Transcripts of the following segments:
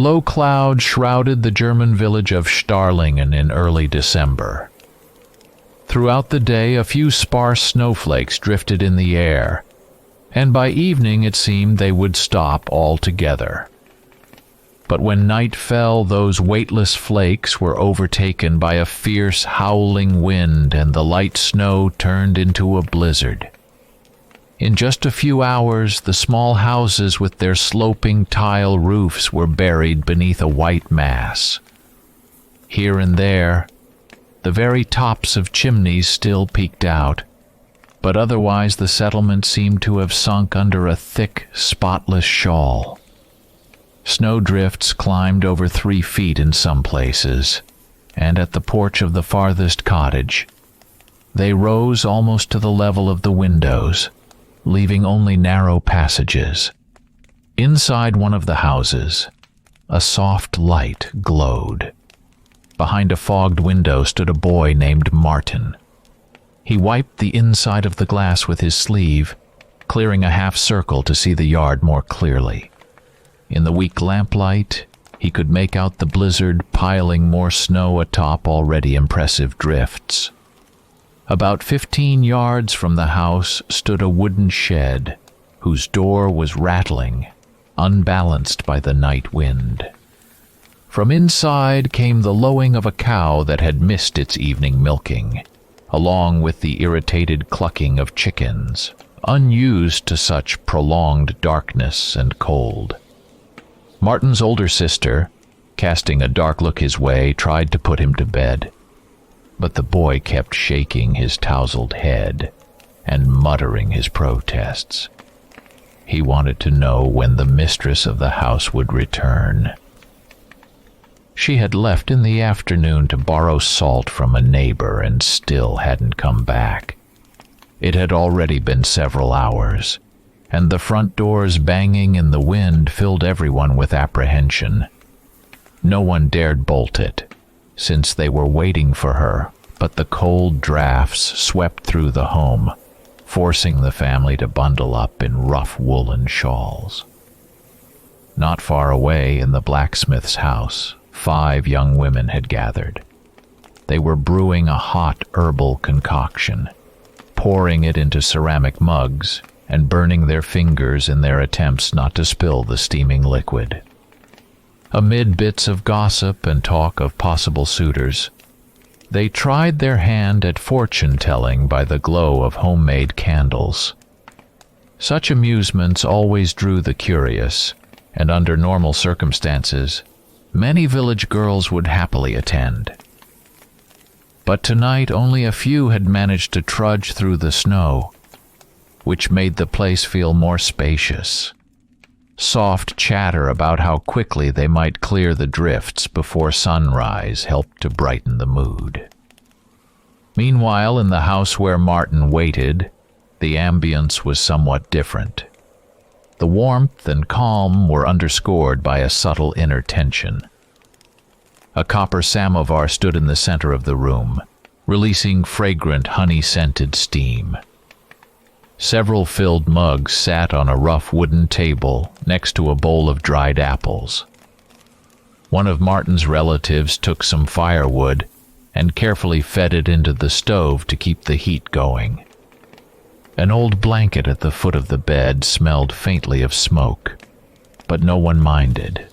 Low clouds shrouded the German village of Starlingen in early December. Throughout the day, a few sparse snowflakes drifted in the air, and by evening it seemed they would stop altogether. But when night fell, those weightless flakes were overtaken by a fierce howling wind, and the light snow turned into a blizzard. In just a few hours, the small houses with their sloping tile roofs were buried beneath a white mass. Here and there, the very tops of chimneys still peeked out, but otherwise the settlement seemed to have sunk under a thick, spotless shawl. Snowdrifts climbed over 3 feet in some places, and at the porch of the farthest cottage, they rose almost to the level of the windows, leaving only narrow passages. Inside one of the houses, a soft light glowed. Behind a fogged window stood a boy named Martin. He wiped the inside of the glass with his sleeve, clearing a half circle to see the yard more clearly. In the weak lamplight, he could make out the blizzard piling more snow atop already impressive drifts. About 15 yards from the house stood a wooden shed, whose door was rattling, unbalanced by the night wind. From inside came the lowing of a cow that had missed its evening milking, along with the irritated clucking of chickens, unused to such prolonged darkness and cold. Martin's older sister, casting a dark look his way, tried to put him to bed, but the boy kept shaking his tousled head and muttering his protests. He wanted to know when the mistress of the house would return. She had left in the afternoon to borrow salt from a neighbor and still hadn't come back. It had already been several hours, and the front doors banging in the wind filled everyone with apprehension. No one dared bolt it, since they were waiting for her, but the cold drafts swept through the home, forcing the family to bundle up in rough woolen shawls. Not far away, in the blacksmith's house, 5 young women had gathered. They were brewing a hot herbal concoction, pouring it into ceramic mugs, and burning their fingers in their attempts not to spill the steaming liquid. Amid bits of gossip and talk of possible suitors, they tried their hand at fortune-telling by the glow of homemade candles. Such amusements always drew the curious, and under normal circumstances, many village girls would happily attend. But tonight only a few had managed to trudge through the snow, which made the place feel more spacious. Soft chatter about how quickly they might clear the drifts before sunrise helped to brighten the mood. Meanwhile, in the house where Martin waited, the ambience was somewhat different. The warmth and calm were underscored by a subtle inner tension. A copper samovar stood in the center of the room, releasing fragrant honey-scented steam. Several filled mugs sat on a rough wooden table next to a bowl of dried apples. One of Martin's relatives took some firewood and carefully fed it into the stove to keep the heat going. An old blanket at the foot of the bed smelled faintly of smoke, but no one minded.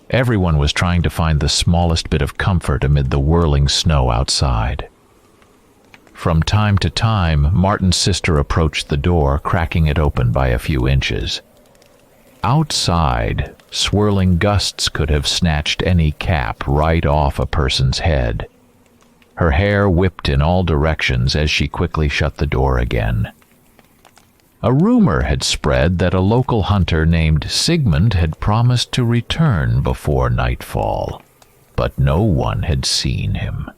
Everyone was trying to find the smallest bit of comfort amid the whirling snow outside. From time to time, Martin's sister approached the door, cracking it open by a few inches. Outside, swirling gusts could have snatched any cap right off a person's head. Her hair whipped in all directions as she quickly shut the door again. A rumor had spread that a local hunter named Sigmund had promised to return before nightfall, but no one had seen him.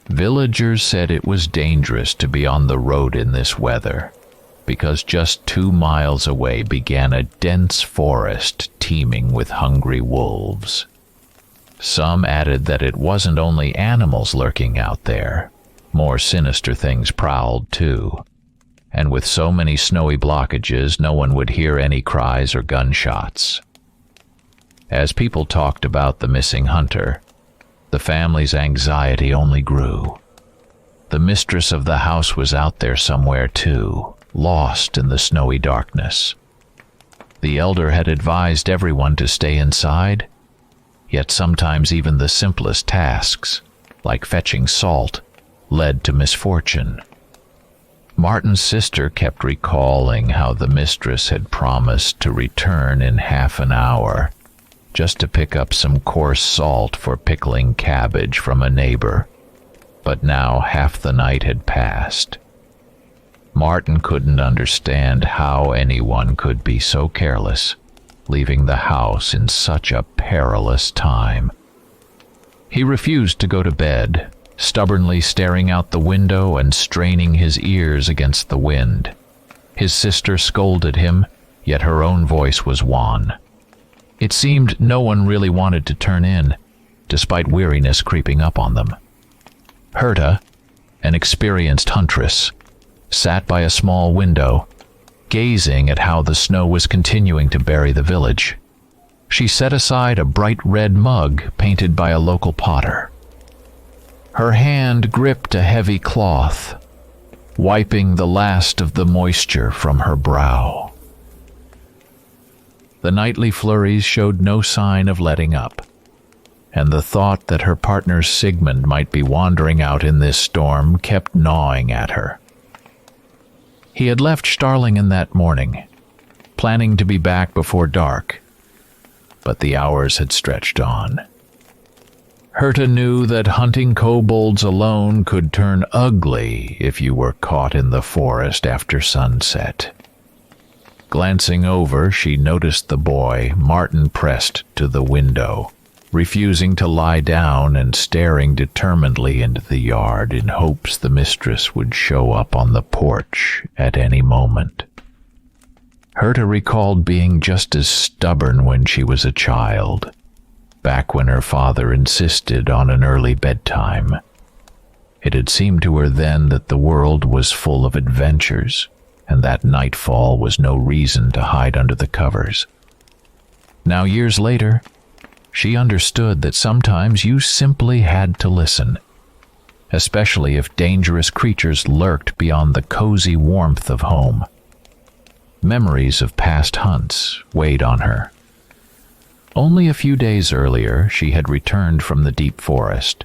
Villagers said it was dangerous to be on the road in this weather, because just 2 miles away began a dense forest teeming with hungry wolves. Some added that it wasn't only animals lurking out there. More sinister things prowled too, and with so many snowy blockages, no one would hear any cries or gunshots. As people talked about the missing hunter, the family's anxiety only grew. The mistress of the house was out there somewhere too, lost in the snowy darkness. The elder had advised everyone to stay inside, yet sometimes even the simplest tasks, like fetching salt, led to misfortune. Martin's sister kept recalling how the mistress had promised to return in half an hour, just to pick up some coarse salt for pickling cabbage from a neighbor. But now half the night had passed. Martin couldn't understand how anyone could be so careless, leaving the house in such a perilous time. He refused to go to bed, stubbornly staring out the window and straining his ears against the wind. His sister scolded him, yet her own voice was wan. It seemed no one really wanted to turn in, despite weariness creeping up on them. Hera, an experienced huntress, sat by a small window, gazing at how the snow was continuing to bury the village. She set aside a bright red mug painted by a local potter. Her hand gripped a heavy cloth, wiping the last of the moisture from her brow. The nightly flurries showed no sign of letting up, and the thought that her partner Sigmund might be wandering out in this storm kept gnawing at her. He had left Starlingen that morning, planning to be back before dark, but the hours had stretched on. Hera knew that hunting kobolds alone could turn ugly if you were caught in the forest after sunset. Glancing over, she noticed the boy Martin pressed to the window, refusing to lie down and staring determinedly into the yard in hopes the mistress would show up on the porch at any moment. Hera recalled being just as stubborn when she was a child, back when her father insisted on an early bedtime. It had seemed to her then that the world was full of adventures, and that nightfall was no reason to hide under the covers. Now, years later, she understood that sometimes you simply had to listen, especially if dangerous creatures lurked beyond the cozy warmth of home. Memories of past hunts weighed on her. Only a few days earlier, she had returned from the deep forest,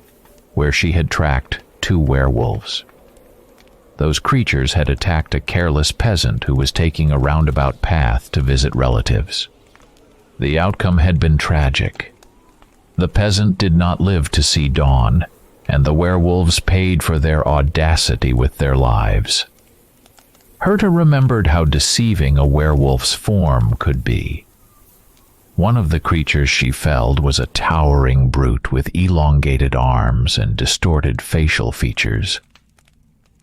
where she had tracked 2 werewolves. Those creatures had attacked a careless peasant who was taking a roundabout path to visit relatives. The outcome had been tragic. The peasant did not live to see dawn, and the werewolves paid for their audacity with their lives. Hera remembered how deceiving a werewolf's form could be. One of the creatures she felled was a towering brute with elongated arms and distorted facial features,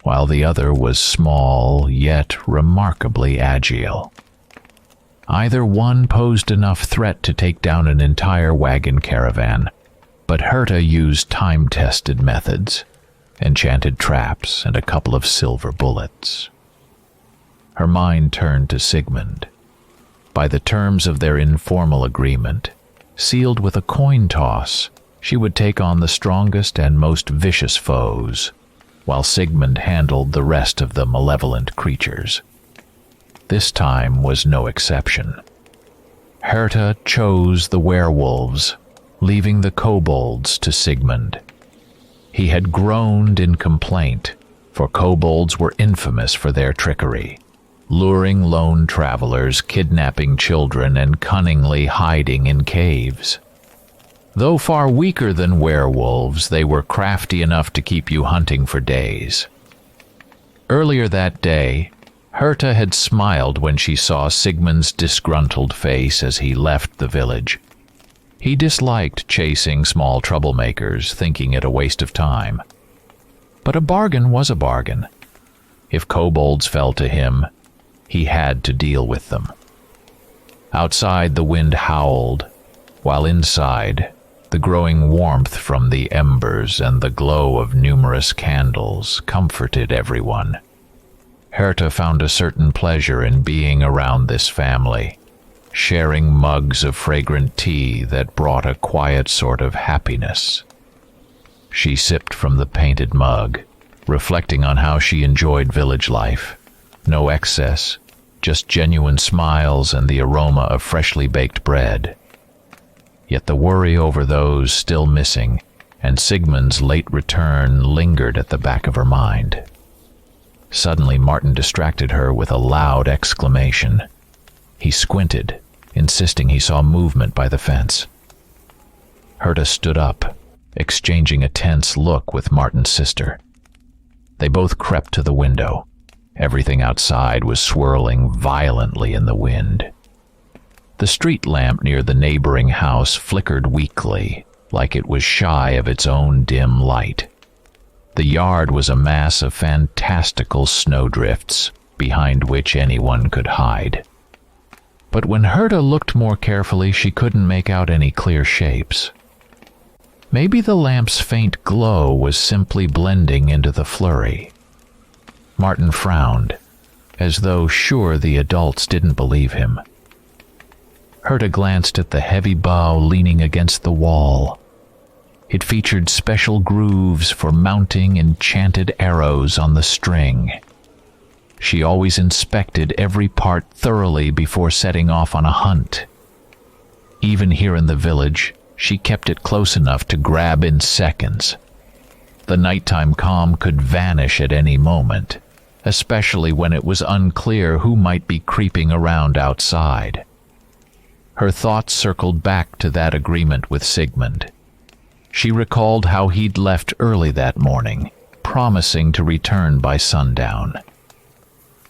while the other was small yet remarkably agile. Either one posed enough threat to take down an entire wagon caravan, but Hera used time-tested methods, enchanted traps, and a couple of silver bullets. Her mind turned to Sigmund. By the terms of their informal agreement, sealed with a coin toss, she would take on the strongest and most vicious foes, while Sigmund handled the rest of the malevolent creatures. This time was no exception. Hera chose the werewolves, leaving the kobolds to Sigmund. He had groaned in complaint, for kobolds were infamous for their trickery, luring lone travelers, kidnapping children, and cunningly hiding in caves. Though far weaker than werewolves, they were crafty enough to keep you hunting for days. Earlier that day, Hera had smiled when she saw Sigmund's disgruntled face as he left the village. He disliked chasing small troublemakers, thinking it a waste of time. But a bargain was a bargain. If kobolds fell to him, he had to deal with them. Outside, the wind howled, while inside, the growing warmth from the embers and the glow of numerous candles comforted everyone. Hera found a certain pleasure in being around this family, sharing mugs of fragrant tea that brought a quiet sort of happiness. She sipped from the painted mug, reflecting on how she enjoyed village life. No excess, just genuine smiles and the aroma of freshly baked bread. Yet the worry over those still missing and Sigmund's late return lingered at the back of her mind. Suddenly Martin distracted her with a loud exclamation. He squinted, insisting he saw movement by the fence. Herta stood up, exchanging a tense look with Martin's sister. They both crept to the window. Everything outside was swirling violently in the wind. The street lamp near the neighboring house flickered weakly, like it was shy of its own dim light. The yard was a mass of fantastical snowdrifts, behind which anyone could hide. But when Herta looked more carefully, she couldn't make out any clear shapes. Maybe the lamp's faint glow was simply blending into the flurry. Martin frowned, as though sure the adults didn't believe him. Herta glanced at the heavy bow leaning against the wall. It featured special grooves for mounting enchanted arrows on the string. She always inspected every part thoroughly before setting off on a hunt. Even here in the village, she kept it close enough to grab in seconds. The nighttime calm could vanish at any moment, especially when it was unclear who might be creeping around outside. Her thoughts circled back to that agreement with Sigmund. She recalled how he'd left early that morning, promising to return by sundown.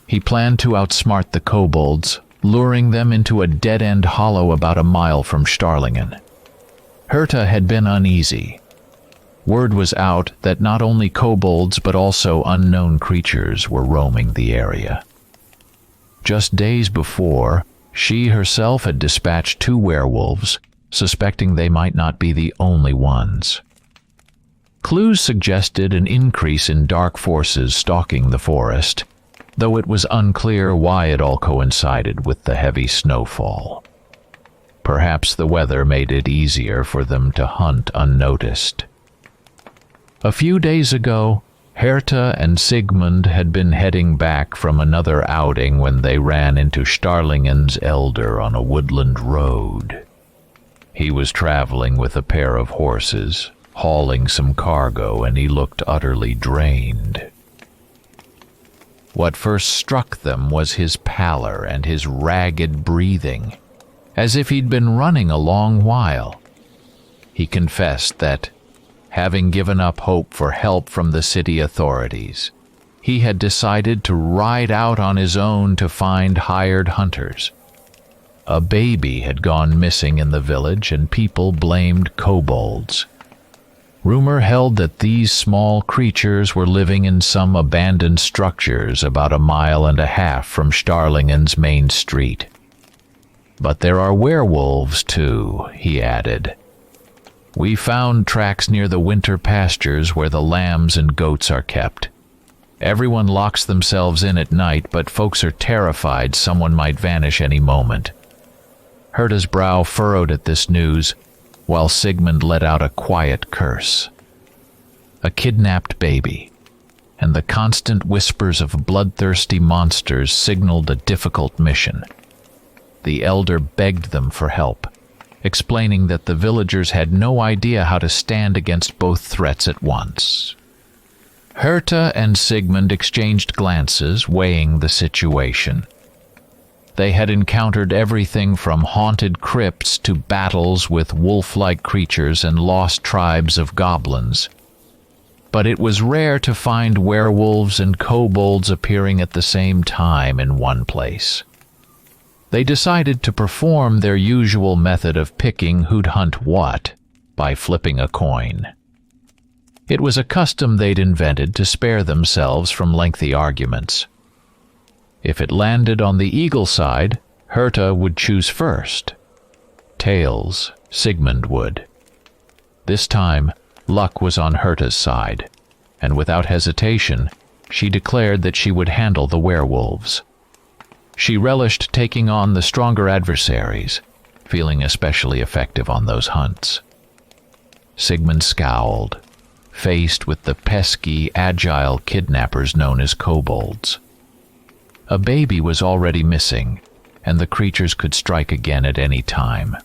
He planned to outsmart the kobolds, luring them into a dead-end hollow about a mile from Starlingen. Herta had been uneasy. Word was out that not only kobolds but also unknown creatures were roaming the area. Just days before, she herself had dispatched 2 werewolves, suspecting they might not be the only ones. Clues suggested an increase in dark forces stalking the forest, though it was unclear why it all coincided with the heavy snowfall. Perhaps the weather made it easier for them to hunt unnoticed. A few days ago, Herta and Sigmund had been heading back from another outing when they ran into Starlingen's elder on a woodland road. He was traveling with a pair of horses, hauling some cargo, and he looked utterly drained. What first struck them was his pallor and his ragged breathing, as if he'd been running a long while. He confessed that, having given up hope for help from the city authorities, he had decided to ride out on his own to find hired hunters. A baby had gone missing in the village, and people blamed kobolds. Rumor held that these small creatures were living in some abandoned structures about 1.5 miles from Starlingen's main street. But there are werewolves, too, he added. We found tracks near the winter pastures where the lambs and goats are kept. Everyone locks themselves in at night, but folks are terrified someone might vanish any moment. Herta's brow furrowed at this news, while Sigmund let out a quiet curse. A kidnapped baby, and the constant whispers of bloodthirsty monsters signaled a difficult mission. The elder begged them for help, explaining that the villagers had no idea how to stand against both threats at once. Herta and Sigmund exchanged glances, weighing the situation. They had encountered everything from haunted crypts to battles with wolf-like creatures and lost tribes of goblins. But it was rare to find werewolves and kobolds appearing at the same time in one place. They decided to perform their usual method of picking who'd hunt what by flipping a coin. It was a custom they'd invented to spare themselves from lengthy arguments. If it landed on the eagle side, Herta would choose first. Tails, Sigmund would. This time, luck was on Herta's side, and without hesitation, she declared that she would handle the werewolves. She relished taking on the stronger adversaries, feeling especially effective on those hunts. Sigmund scowled, faced with the pesky, agile kidnappers known as kobolds. A baby was already missing, and the creatures could strike again at any time.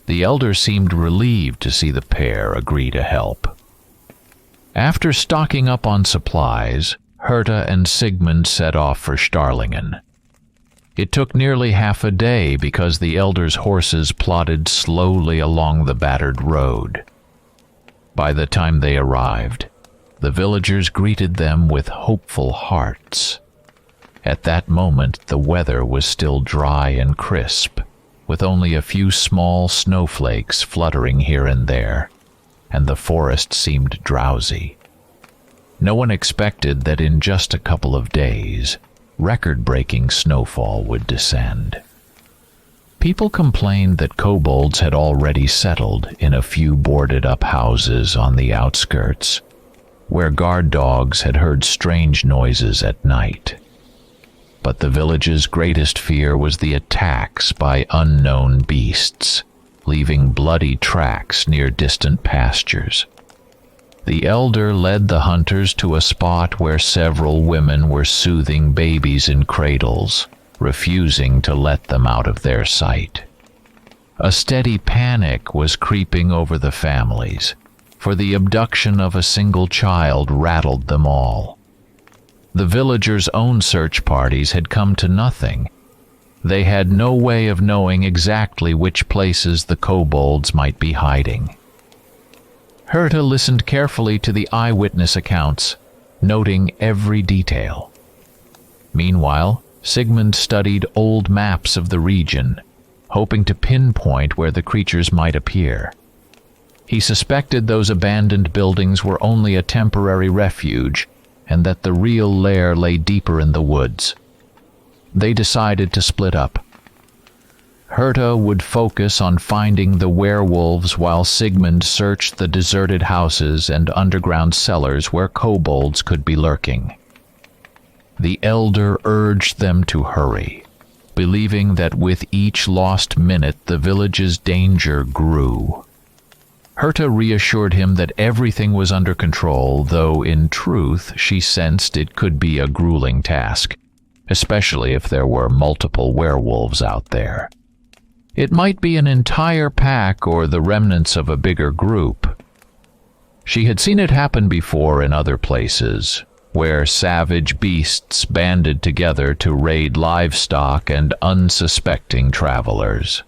The elder seemed relieved to see the pair agree to help. After stocking up on supplies, Herta and Sigmund set off for Starlingen. It took nearly half a day because the elder's horses plodded slowly along the battered road. By the time they arrived, the villagers greeted them with hopeful hearts. At that moment, the weather was still dry and crisp, with only a few small snowflakes fluttering here and there, and the forest seemed drowsy. No one expected that in just a couple of days, record-breaking snowfall would descend. People complained that kobolds had already settled in a few boarded-up houses on the outskirts, where guard dogs had heard strange noises at night. But the village's greatest fear was the attacks by unknown beasts, leaving bloody tracks near distant pastures. The elder led the hunters to a spot where several women were soothing babies in cradles, refusing to let them out of their sight. A steady panic was creeping over the families, for the abduction of a single child rattled them all. The villagers' own search parties had come to nothing. They had no way of knowing exactly which places the kobolds might be hiding. Herta listened carefully to the eyewitness accounts, noting every detail. Meanwhile, Sigmund studied old maps of the region, hoping to pinpoint where the creatures might appear. He suspected those abandoned buildings were only a temporary refuge, and that the real lair lay deeper in the woods. They decided to split up. Herta would focus on finding the werewolves while Sigmund searched the deserted houses and underground cellars where kobolds could be lurking. The elder urged them to hurry, believing that with each lost minute the village's danger grew. Herta reassured him that everything was under control, though in truth she sensed it could be a grueling task, especially if there were multiple werewolves out there. It might be an entire pack or the remnants of a bigger group. She had seen it happen before in other places, where savage beasts banded together to raid livestock and unsuspecting travelers.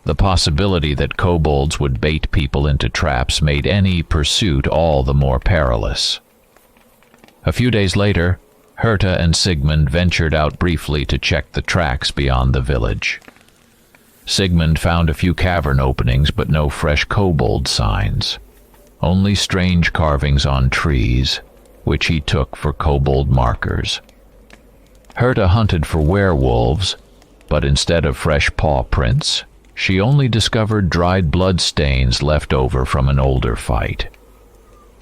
The possibility that kobolds would bait people into traps made any pursuit all the more perilous. A few days later, Herta and Sigmund ventured out briefly to check the tracks beyond the village. Sigmund found a few cavern openings but no fresh kobold signs, only strange carvings on trees, which he took for kobold markers. Herta hunted for werewolves, but instead of fresh paw prints, she only discovered dried blood stains left over from an older fight.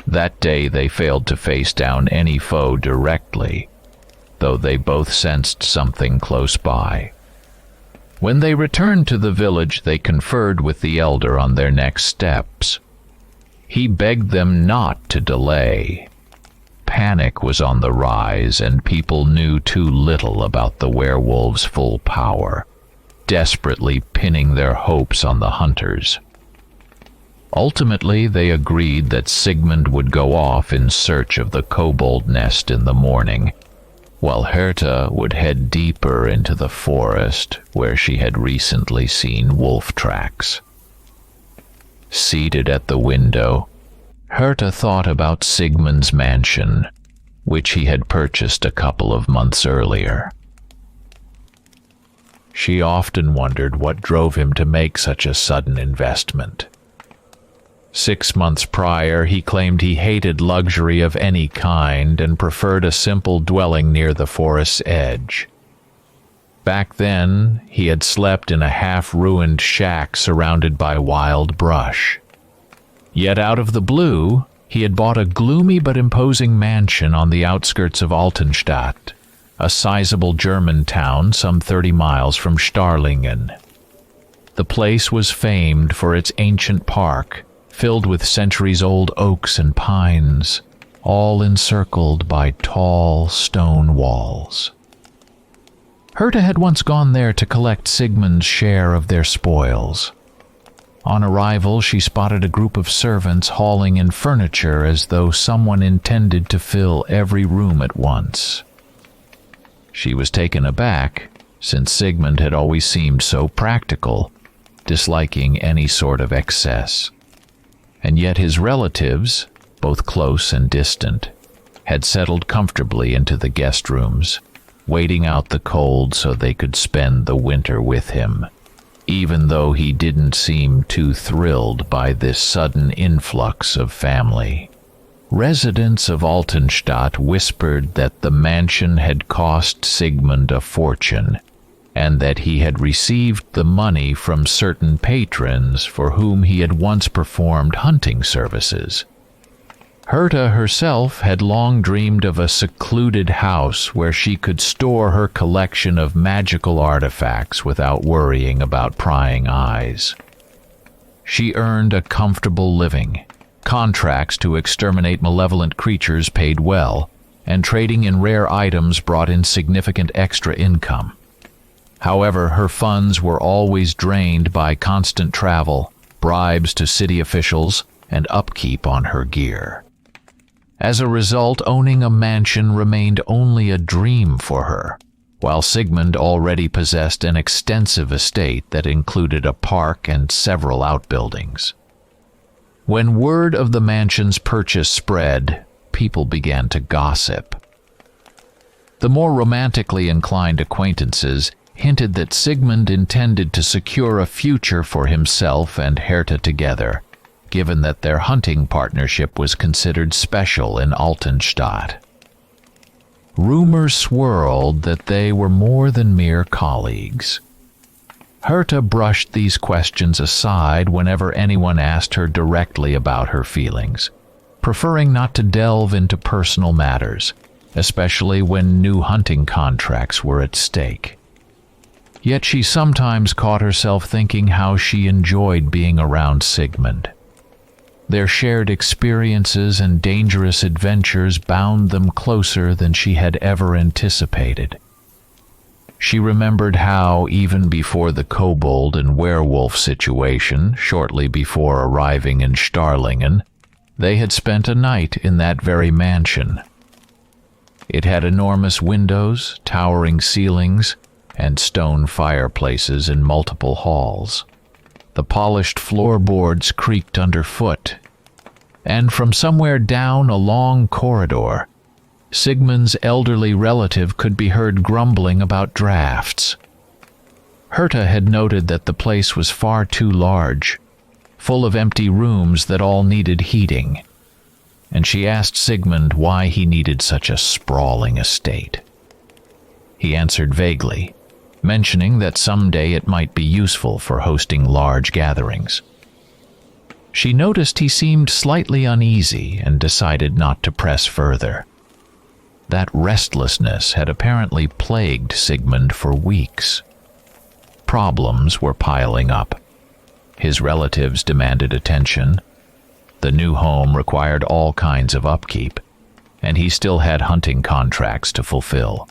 That day they failed to face down any foe directly, though they both sensed something close by. When they returned to the village, they conferred with the elder on their next steps. He begged them not to delay. Panic was on the rise, and people knew too little about the werewolves' full power, desperately pinning their hopes on the hunters. Ultimately, they agreed that Sigmund would go off in search of the kobold nest in the morning, while Herta would head deeper into the forest where she had recently seen wolf tracks. Seated at the window, Herta thought about Sigmund's mansion, which he had purchased a couple of months earlier. She often wondered what drove him to make such a sudden investment. 6 months prior, he claimed he hated luxury of any kind and preferred a simple dwelling near the forest's edge. Back then, he had slept in a half-ruined shack surrounded by wild brush. Yet out of the blue, he had bought a gloomy but imposing mansion on the outskirts of Altenstadt, a sizable German town some 30 miles from Starlingen. The place was famed for its ancient park, filled with centuries-old oaks and pines, all encircled by tall stone walls. Herta had once gone there to collect Sigmund's share of their spoils. On arrival, she spotted a group of servants hauling in furniture as though someone intended to fill every room at once. She was taken aback, since Sigmund had always seemed so practical, disliking any sort of excess. And yet his relatives, both close and distant, had settled comfortably into the guest rooms, waiting out the cold so they could spend the winter with him, even though he didn't seem too thrilled by this sudden influx of family. Residents of Altenstadt whispered that the mansion had cost Sigmund a fortune, and that he had received the money from certain patrons for whom he had once performed hunting services. Herta herself had long dreamed of a secluded house where she could store her collection of magical artifacts without worrying about prying eyes. She earned a comfortable living. Contracts to exterminate malevolent creatures paid well, and trading in rare items brought in significant extra income. However, her funds were always drained by constant travel, bribes to city officials, and upkeep on her gear. As a result, owning a mansion remained only a dream for her, while Sigmund already possessed an extensive estate that included a park and several outbuildings. When word of the mansion's purchase spread, people began to gossip. The more romantically inclined acquaintances hinted that Sigmund intended to secure a future for himself and Herta together, given that their hunting partnership was considered special in Altenstadt. Rumors swirled that they were more than mere colleagues. Herta brushed these questions aside whenever anyone asked her directly about her feelings, preferring not to delve into personal matters, especially when new hunting contracts were at stake. Yet she sometimes caught herself thinking how she enjoyed being around Sigmund. Their shared experiences and dangerous adventures bound them closer than she had ever anticipated. She remembered how, even before the kobold and werewolf situation, shortly before arriving in Starlingen, they had spent a night in that very mansion. It had enormous windows, towering ceilings, and stone fireplaces in multiple halls. The polished floorboards creaked underfoot, and from somewhere down a long corridor, Sigmund's elderly relative could be heard grumbling about drafts. Herta had noted that the place was far too large, full of empty rooms that all needed heating, and she asked Sigmund why he needed such a sprawling estate. He answered vaguely, mentioning that someday it might be useful for hosting large gatherings. She noticed he seemed slightly uneasy and decided not to press further. That restlessness had apparently plagued Sigmund for weeks. Problems were piling up. His relatives demanded attention. The new home required all kinds of upkeep, and he still had hunting contracts to fulfill.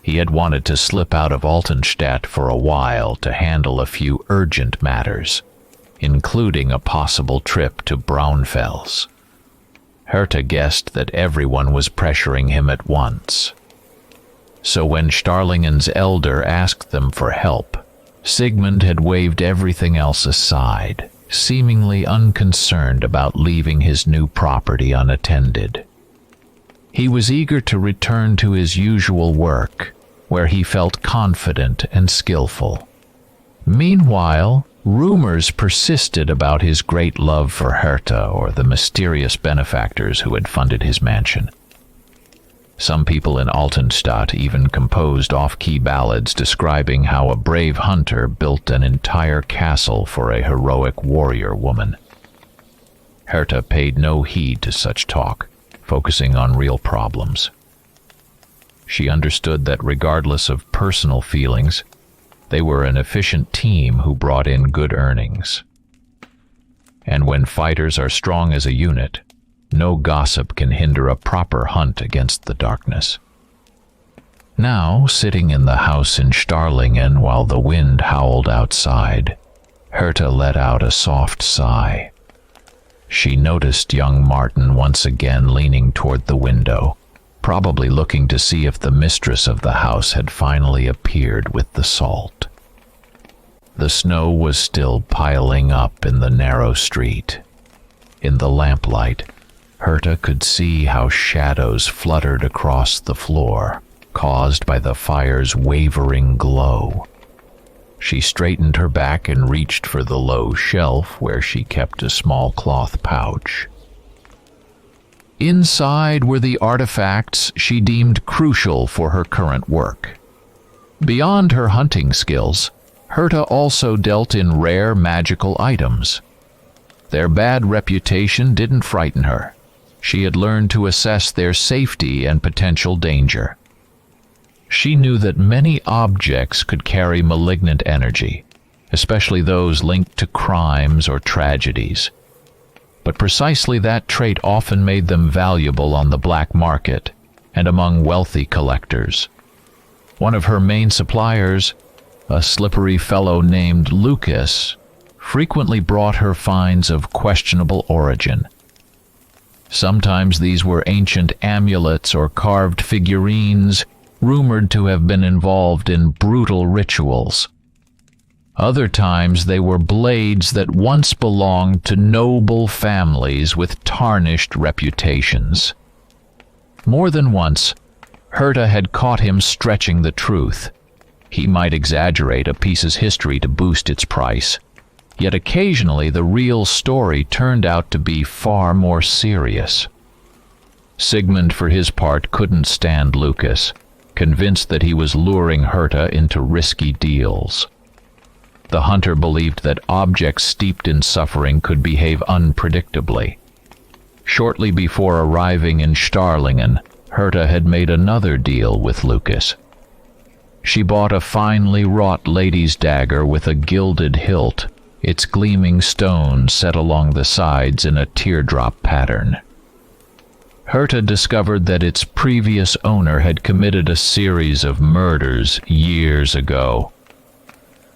He had wanted to slip out of Altenstadt for a while to handle a few urgent matters, including a possible trip to Braunfels. Herta guessed that everyone was pressuring him at once. So when Starlingen's elder asked them for help, Sigmund had waved everything else aside, seemingly unconcerned about leaving his new property unattended. He was eager to return to his usual work, where he felt confident and skillful. Meanwhile, rumors persisted about his great love for Herta or the mysterious benefactors who had funded his mansion. Some people in Altenstadt even composed off-key ballads describing how a brave hunter built an entire castle for a heroic warrior woman. Herta paid no heed to such talk, focusing on real problems. she understood that regardless of personal feelings, they were an efficient team who brought in good earnings. And when fighters are strong as a unit, no gossip can hinder a proper hunt against the darkness. Now, sitting in the house in Starlingen while the wind howled outside, Herta let out a soft sigh. She noticed young Martin once again leaning toward the window, probably looking to see if the mistress of the house had finally appeared with the salt. The snow was still piling up in the narrow street. In the lamplight, Herta could see how shadows fluttered across the floor, caused by the fire's wavering glow. She straightened her back and reached for the low shelf where she kept a small cloth pouch. Inside were the artifacts she deemed crucial for her current work. Beyond her hunting skills, Herta also dealt in rare magical items. Their bad reputation didn't frighten her. She had learned to assess their safety and potential danger. She knew that many objects could carry malignant energy, especially those linked to crimes or tragedies. But precisely that trait often made them valuable on the black market and among wealthy collectors. One of her main suppliers, a slippery fellow named Lucas, frequently brought her finds of questionable origin. Sometimes these were ancient amulets or carved figurines rumored to have been involved in brutal rituals. Other times they were blades that once belonged to noble families with tarnished reputations. More than once, Herta had caught him stretching the truth. He might exaggerate a piece's history to boost its price, yet occasionally the real story turned out to be far more serious. Sigmund, for his part, couldn't stand Lucas, convinced that he was luring Herta into risky deals. The hunter believed that objects steeped in suffering could behave unpredictably. Shortly before arriving in Starlingen, Herta had made another deal with Lucas. She bought a finely wrought lady's dagger with a gilded hilt, its gleaming stone set along the sides in a teardrop pattern. Herta discovered that its previous owner had committed a series of murders years ago.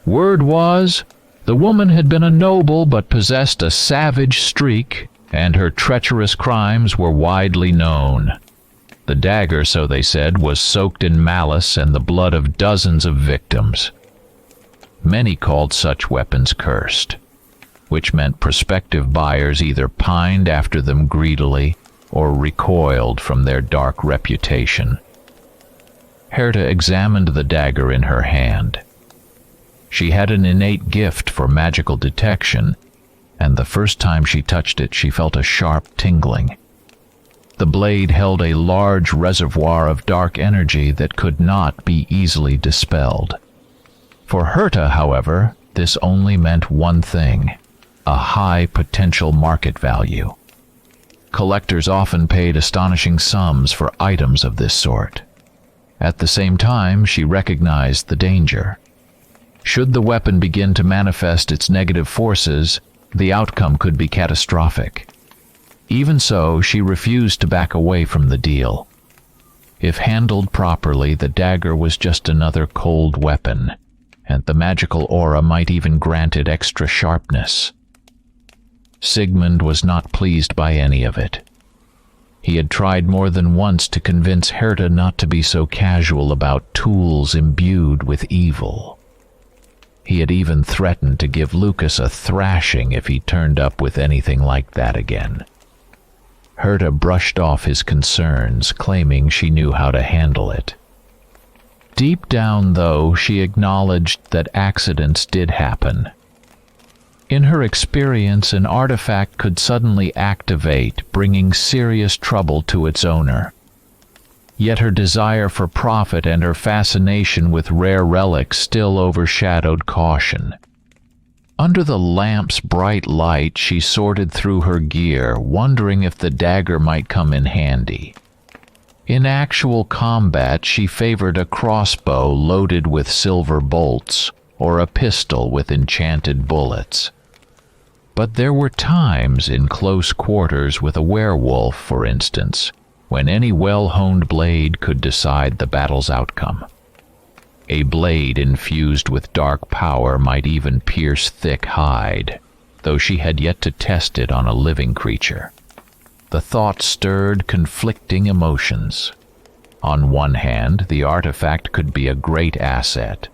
Word was, the woman had been a noble but possessed a savage streak, and her treacherous crimes were widely known. The dagger, so they said, was soaked in malice and the blood of dozens of victims. Many called such weapons cursed, which meant prospective buyers either pined after them greedily or recoiled from their dark reputation. Herta examined the dagger in her hand. She had an innate gift for magical detection, and the first time she touched it, she felt a sharp tingling. The blade held a large reservoir of dark energy that could not be easily dispelled. For Herta, however, this only meant one thing: a high potential market value. Collectors often paid astonishing sums for items of this sort. At the same time, she recognized the danger. Should the weapon begin to manifest its negative forces, the outcome could be catastrophic. Even so, she refused to back away from the deal. If handled properly, the dagger was just another cold weapon, and the magical aura might even grant it extra sharpness. Sigmund was not pleased by any of it. He had tried more than once to convince Herta not to be so casual about tools imbued with evil. He had even threatened to give Lucas a thrashing if he turned up with anything like that again. Herta brushed off his concerns, claiming she knew how to handle it. Deep down, though, she acknowledged that accidents did happen. In her experience, an artifact could suddenly activate, bringing serious trouble to its owner. Yet her desire for profit and her fascination with rare relics still overshadowed caution. Under the lamp's bright light, she sorted through her gear, wondering if the dagger might come in handy. In actual combat, she favored a crossbow loaded with silver bolts or a pistol with enchanted bullets. But there were times in close quarters with a werewolf, for instance, when any well-honed blade could decide the battle's outcome. A blade infused with dark power might even pierce thick hide, though she had yet to test it on a living creature. The thought stirred conflicting emotions. On one hand, the artifact could be a great asset,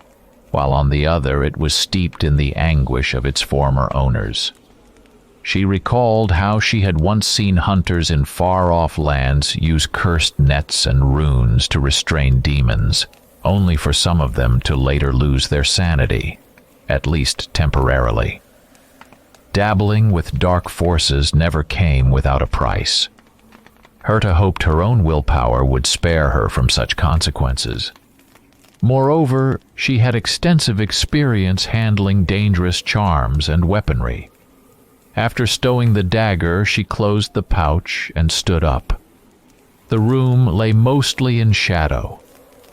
while on the other it was steeped in the anguish of its former owners. She recalled how she had once seen hunters in far-off lands use cursed nets and runes to restrain demons, only for some of them to later lose their sanity, at least temporarily. Dabbling with dark forces never came without a price. Herta hoped her own willpower would spare her from such consequences. Moreover, she had extensive experience handling dangerous charms and weaponry. After stowing the dagger, she closed the pouch and stood up. The room lay mostly in shadow,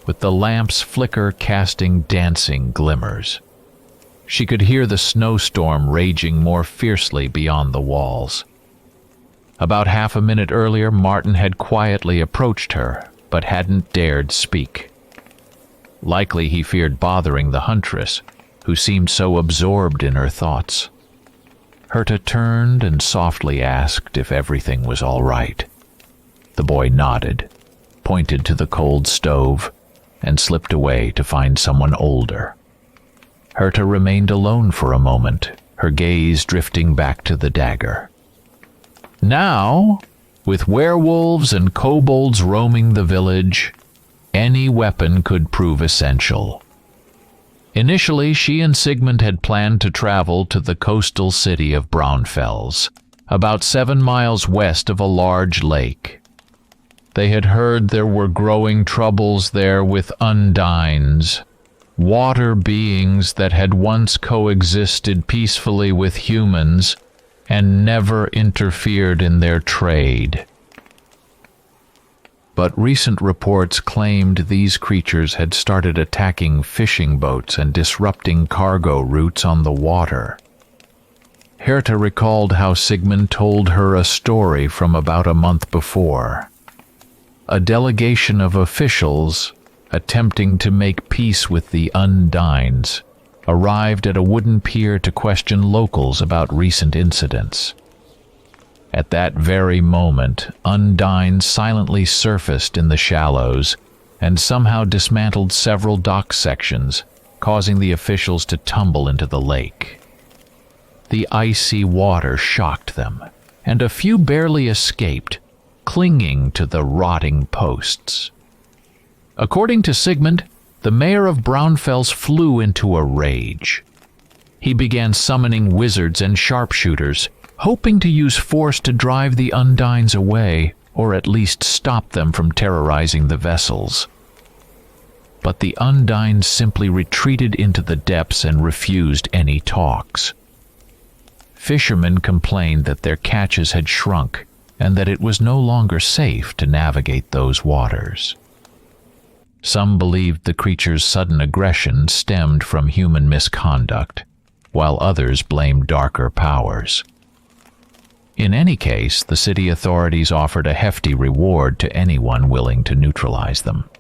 with the lamp's flicker casting dancing glimmers. She could hear the snowstorm raging more fiercely beyond the walls. About half a minute earlier, Martin had quietly approached her, but hadn't dared speak. Likely he feared bothering the huntress, who seemed so absorbed in her thoughts. Herta turned and softly asked if everything was all right. The boy nodded, pointed to the cold stove, and slipped away to find someone older. Herta remained alone for a moment, her gaze drifting back to the dagger. Now, with werewolves and kobolds roaming the village, any weapon could prove essential. Initially, she and Sigmund had planned to travel to the coastal city of Braunfels, about 7 miles west of a large lake. They had heard there were growing troubles there with undines, water beings that had once coexisted peacefully with humans and never interfered in their trade. But recent reports claimed these creatures had started attacking fishing boats and disrupting cargo routes on the water. Herta recalled how Sigmund told her a story from about a month before. A delegation of officials, attempting to make peace with the Undines, arrived at a wooden pier to question locals about recent incidents. At that very moment, Undines silently surfaced in the shallows and somehow dismantled several dock sections, causing the officials to tumble into the lake. The icy water shocked them, and a few barely escaped, clinging to the rotting posts. According to Sigmund, the mayor of Braunfels flew into a rage. He began summoning wizards and sharpshooters, hoping to use force to drive the Undines away, or at least stop them from terrorizing the vessels. But the Undines simply retreated into the depths and refused any talks. Fishermen complained that their catches had shrunk, and that it was no longer safe to navigate those waters. Some believed the creature's sudden aggression stemmed from human misconduct, while others blamed darker powers. In any case, the city authorities offered a hefty reward to anyone willing to neutralize them.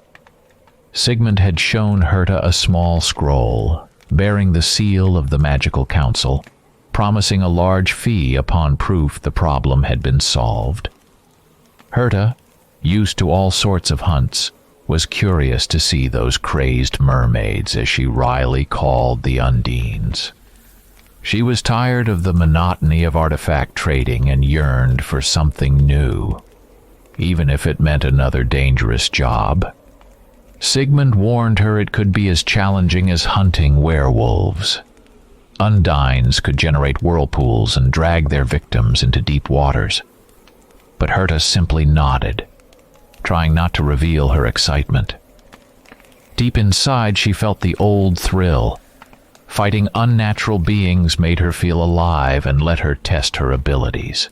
Sigmund had shown Herta a small scroll, bearing the seal of the Magical Council, promising a large fee upon proof the problem had been solved. Herta, used to all sorts of hunts, was curious to see those crazed mermaids, as she wryly called the Undines. She was tired of the monotony of artifact trading and yearned for something new, even if it meant another dangerous job. Sigmund warned her it could be as challenging as hunting werewolves. Undines could generate whirlpools and drag their victims into deep waters. But Herta simply nodded, trying not to reveal her excitement. Deep inside, she felt the old thrill. Fighting unnatural beings made her feel alive and let her test her abilities.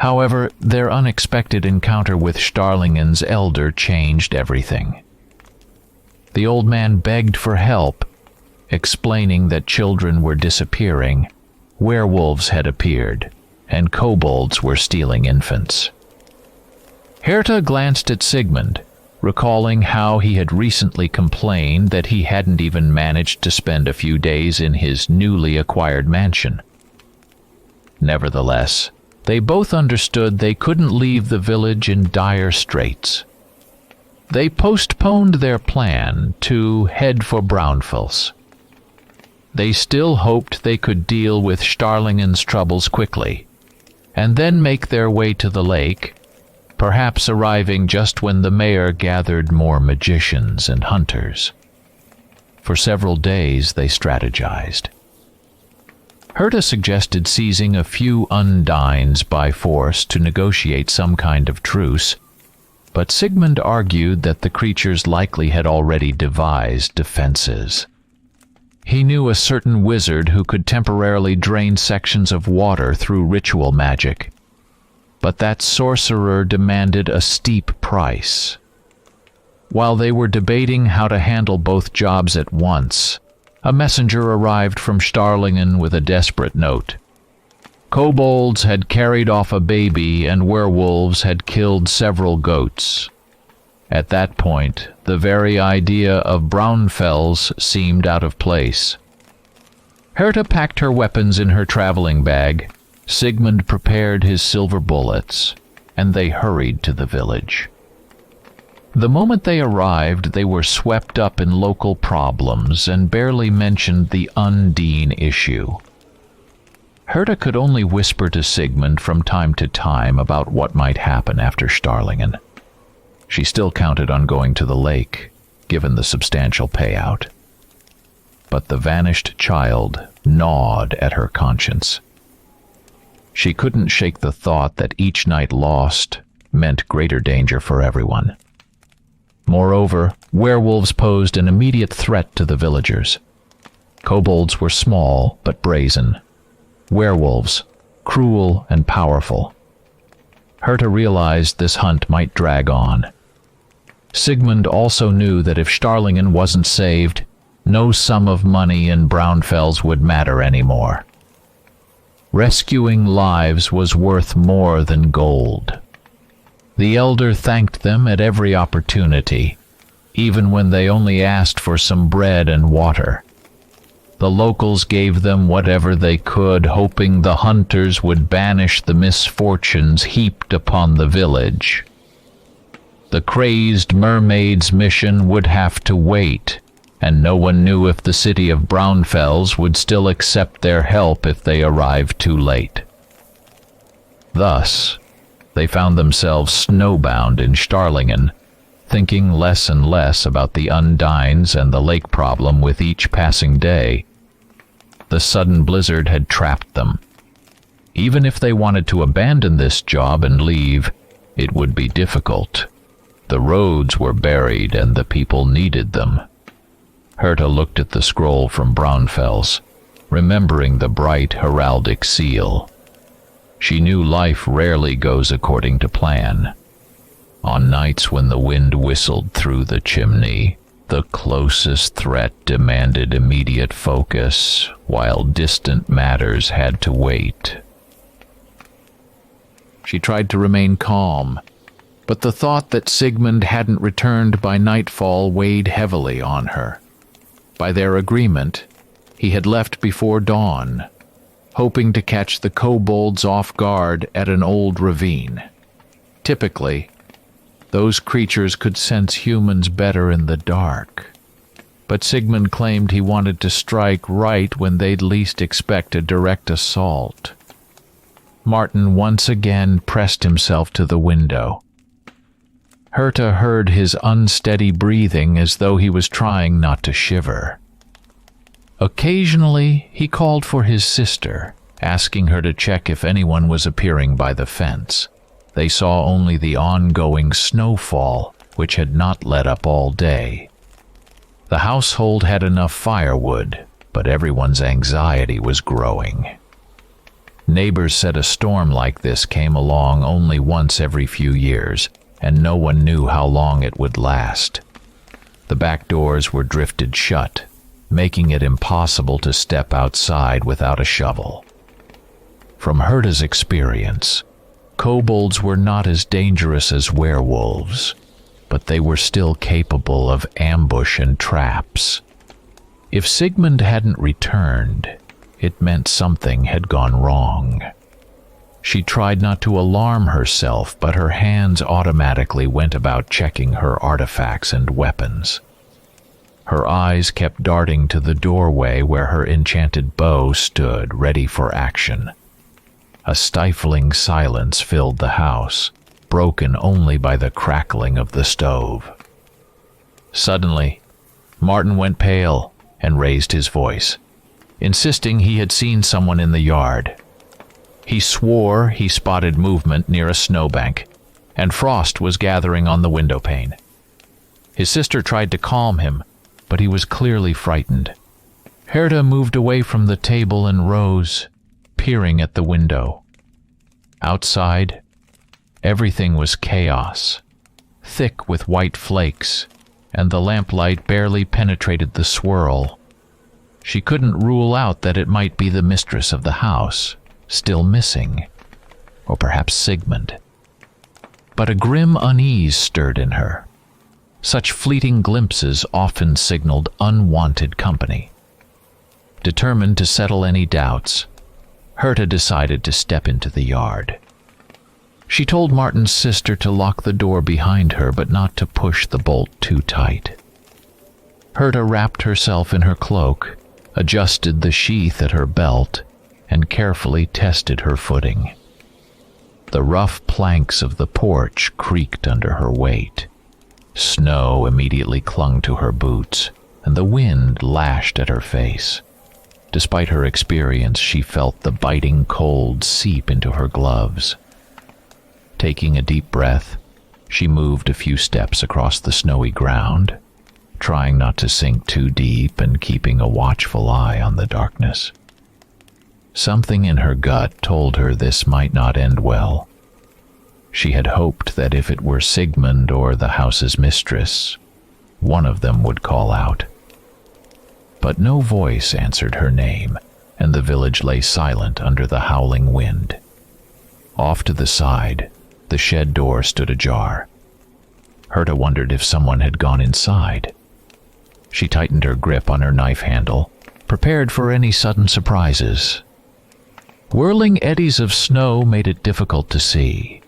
However, their unexpected encounter with Starlingen's elder changed everything. The old man begged for help, explaining that children were disappearing, werewolves had appeared, and kobolds were stealing infants. Hera glanced at Sigmund, recalling how he had recently complained that he hadn't even managed to spend a few days in his newly acquired mansion. Nevertheless, they both understood they couldn't leave the village in dire straits. They postponed their plan to head for Braunfels. They still hoped they could deal with Starlingen's troubles quickly, and then make their way to the lake, perhaps arriving just when the mayor gathered more magicians and hunters. For several days they strategized. Hera suggested seizing a few undines by force to negotiate some kind of truce, but Sigmund argued that the creatures likely had already devised defenses. He knew a certain wizard who could temporarily drain sections of water through ritual magic, but that sorcerer demanded a steep price. While they were debating how to handle both jobs at once, a messenger arrived from Starlingen with a desperate note. Kobolds had carried off a baby and werewolves had killed several goats. At that point, the very idea of Braunfels seemed out of place. Hera packed her weapons in her traveling bag, Sigmund prepared his silver bullets, and they hurried to the village. The moment they arrived, they were swept up in local problems and barely mentioned the Undine issue. Hera could only whisper to Sigmund from time to time about what might happen after Starlingen. She still counted on going to the lake, given the substantial payout. But the vanished child gnawed at her conscience. She couldn't shake the thought that each night lost meant greater danger for everyone. Moreover, werewolves posed an immediate threat to the villagers. Kobolds were small but brazen. Werewolves, cruel and powerful. Hera realized this hunt might drag on. Sigmund also knew that if Starlingen wasn't saved, no sum of money in Braunfels would matter anymore. Rescuing lives was worth more than gold. The elder thanked them at every opportunity, even when they only asked for some bread and water. The locals gave them whatever they could, hoping the hunters would banish the misfortunes heaped upon the village. The crazed mermaid's mission would have to wait, and no one knew if the city of Braunfels would still accept their help if they arrived too late. Thus, they found themselves snowbound in Starlingen, thinking less and less about the Undines and the lake problem with each passing day. The sudden blizzard had trapped them. Even if they wanted to abandon this job and leave, it would be difficult. The roads were buried and the people needed them. Hera looked at the scroll from Braunfels, remembering the bright heraldic seal. She knew life rarely goes according to plan. On nights when the wind whistled through the chimney, the closest threat demanded immediate focus, while distant matters had to wait. She tried to remain calm, but the thought that Sigmund hadn't returned by nightfall weighed heavily on her. By their agreement, he had left before dawn, hoping to catch the kobolds off guard at an old ravine. Typically, those creatures could sense humans better in the dark, but Sigmund claimed he wanted to strike right when they'd least expect a direct assault. Martin once again pressed himself to the window. Hera heard his unsteady breathing as though he was trying not to shiver. Occasionally, he called for his sister, asking her to check if anyone was appearing by the fence. They saw only the ongoing snowfall, which had not let up all day. The household had enough firewood, but everyone's anxiety was growing. Neighbors said a storm like this came along only once every few years, and no one knew how long it would last. The back doors were drifted shut, making it impossible to step outside without a shovel. From Herta's experience, kobolds were not as dangerous as werewolves, but they were still capable of ambush and traps. If Sigmund hadn't returned, it meant something had gone wrong. She tried not to alarm herself, but her hands automatically went about checking her artifacts and weapons. Her eyes kept darting to the doorway where her enchanted bow stood, ready for action. A stifling silence filled the house, broken only by the crackling of the stove. Suddenly, Martin went pale and raised his voice, insisting he had seen someone in the yard. He swore he spotted movement near a snowbank, and frost was gathering on the windowpane. His sister tried to calm him, but he was clearly frightened. Herta moved away from the table and rose, peering at the window. Outside, everything was chaos, thick with white flakes, and the lamplight barely penetrated the swirl. She couldn't rule out that it might be the mistress of the house, still missing, or perhaps Sigmund. But a grim unease stirred in her. Such fleeting glimpses often signaled unwanted company. Determined to settle any doubts, Herta decided to step into the yard. She told Martin's sister to lock the door behind her, but not to push the bolt too tight. Herta wrapped herself in her cloak, adjusted the sheath at her belt, and carefully tested her footing. The rough planks of the porch creaked under her weight. Snow immediately clung to her boots, and the wind lashed at her face. Despite her experience, she felt the biting cold seep into her gloves. Taking a deep breath, she moved a few steps across the snowy ground, trying not to sink too deep and keeping a watchful eye on the darkness. Something in her gut told her this might not end well. She had hoped that if it were Sigmund or the house's mistress, one of them would call out. But no voice answered her name, and the village lay silent under the howling wind. Off to the side, the shed door stood ajar. Herta wondered if someone had gone inside. She tightened her grip on her knife handle, prepared for any sudden surprises. Whirling eddies of snow made it difficult to see,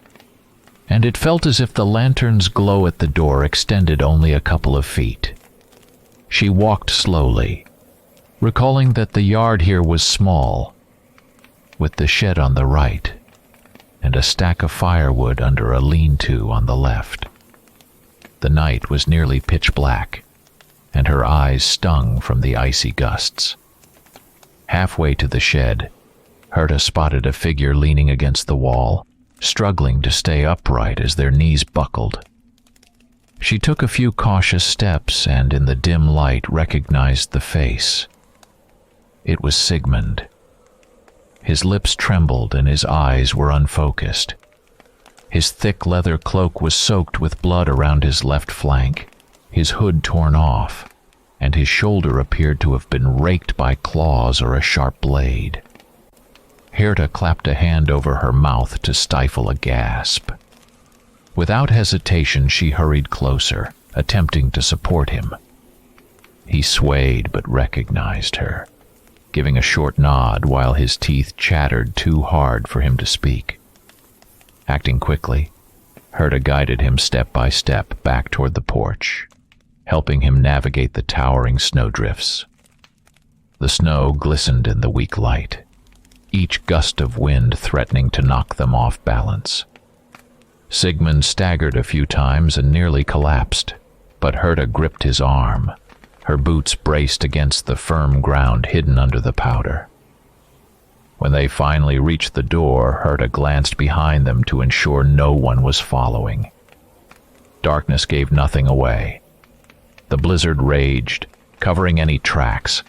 and it felt as if the lantern's glow at the door extended only a couple of feet. She walked slowly, recalling that the yard here was small, with the shed on the right, and a stack of firewood under a lean-to on the left. The night was nearly pitch black, and her eyes stung from the icy gusts. Halfway to the shed, Herta spotted a figure leaning against the wall, struggling to stay upright as their knees buckled. She took a few cautious steps and, in the dim light, recognized the face. It was Sigmund. His lips trembled and his eyes were unfocused. His thick leather cloak was soaked with blood around his left flank, his hood torn off, and his shoulder appeared to have been raked by claws or a sharp blade. Hera clapped a hand over her mouth to stifle a gasp. Without hesitation, she hurried closer, attempting to support him. He swayed but recognized her, giving a short nod while his teeth chattered too hard for him to speak. Acting quickly, Herta guided him step by step back toward the porch, helping him navigate the towering snowdrifts. The snow glistened in the weak light, each gust of wind threatening to knock them off balance. Sigmund staggered a few times and nearly collapsed, but Herta gripped his arm, her boots braced against the firm ground hidden under the powder. When they finally reached the door, Herta glanced behind them to ensure no one was following. Darkness gave nothing away. The blizzard raged, covering any tracks.